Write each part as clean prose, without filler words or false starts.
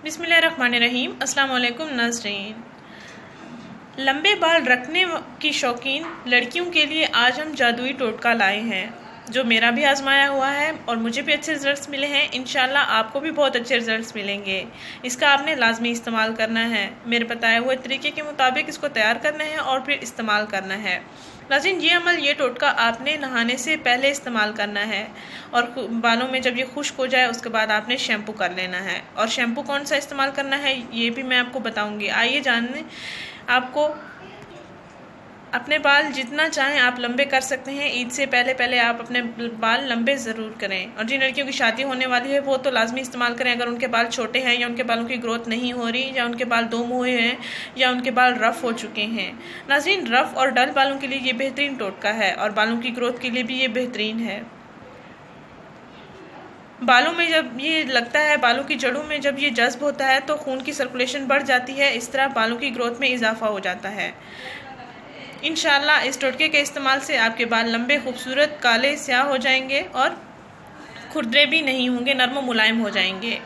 बिस्मिल्लाहिर्रहमानिर्रहीम। अस्सलाम वालेकुम नाज़रीन। लंबे बाल रखने की शौकीन लड़कियों के लिए आज हम जादुई टोटका लाए हैं जो मेरा भी आजमाया हुआ है और मुझे भी अच्छे रिजल्ट्स मिले हैं। इंशाल्लाह आपको भी बहुत अच्छे रिजल्ट्स मिलेंगे। इसका आपने लाजमी इस्तेमाल करना है। मेरे बताए हुए तरीके के मुताबिक इसको तैयार करना है और फिर इस्तेमाल करना है। नाज़रीन, ये टोटका आपने नहाने से पहले इस्तेमाल करना है और बालों में जब ये खुश्क हो जाए उसके बाद आपने शैम्पू कर लेना है। और शैम्पू कौन सा इस्तेमाल करना है ये भी मैं आपको बताऊंगी। आइए जानने। आपको अपने बाल जितना चाहें आप लंबे कर सकते हैं। ईद से पहले आप अपने बाल लंबे ज़रूर करें। और जिन लड़कियों की शादी होने वाली है वो तो लाजमी इस्तेमाल करें। अगर उनके बाल छोटे हैं या उनके बालों की ग्रोथ नहीं हो रही या उनके बाल दो मुँहे हैं या उनके बाल रफ़ हो चुके हैं। नाज़रीन, रफ़ और डल बालों के लिए ये बेहतरीन टोटका है और बालों की ग्रोथ के लिए भी ये बेहतरीन है। बालों में जब ये लगता है, बालों की जड़ों में जब ये जज्ब होता है तो खून की सर्कुलेशन बढ़ जाती है। इस तरह बालों की ग्रोथ में इजाफा हो जाता है। इंशाल्लाह इस टोटके के इस्तेमाल से आपके बाल लंबे, खूबसूरत, काले, स्याह हो जाएंगे और खुरदरे भी नहीं होंगे, नरम मुलायम हो जाएंगे।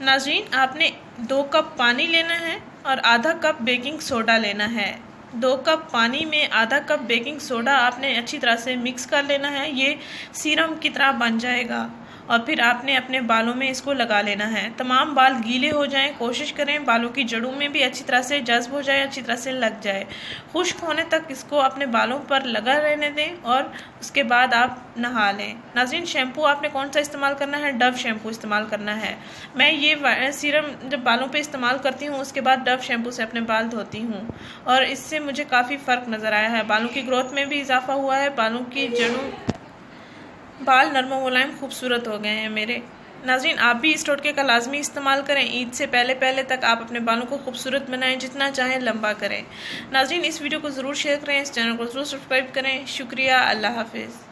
नाज़रीन, आपने 2 कप पानी लेना है और आधा कप बेकिंग सोडा लेना है। 2 कप पानी में आधा कप बेकिंग सोडा आपने अच्छी तरह से मिक्स कर लेना है। ये सीरम की तरह बन जाएगा और फिर आपने अपने बालों में इसको लगा लेना है। तमाम बाल गीले हो जाएं, कोशिश करें बालों की जड़ों में भी अच्छी तरह से जज्ब हो जाए, अच्छी तरह से लग जाए। खुश्क होने तक इसको अपने बालों पर लगा रहने दें और उसके बाद आप नहा लें। नाज़रीन, शैम्पू आपने कौन सा इस्तेमाल करना है? डव शैम्पू इस्तेमाल करना है। मैं ये सीरम जब बालों पे इस्तेमाल करती हूँ उसके बाद डव शैम्पू से अपने बाल धोती हूँ और इससे मुझे काफ़ी फ़र्क नज़र आया है। बालों की ग्रोथ में भी इजाफा हुआ है, बालों की जड़ों बाल नरम मुलायम खूबसूरत हो गए हैं मेरे। नाज़रीन, आप भी इस टोटके का लाजमी इस्तेमाल करें। ईद से पहले तक आप अपने बालों को खूबसूरत बनाएं, जितना चाहें लंबा करें। नाज़रीन, इस वीडियो को ज़रूर शेयर करें, इस चैनल को ज़रूर सब्सक्राइब करें। शुक्रिया। अल्लाह हाफिज़।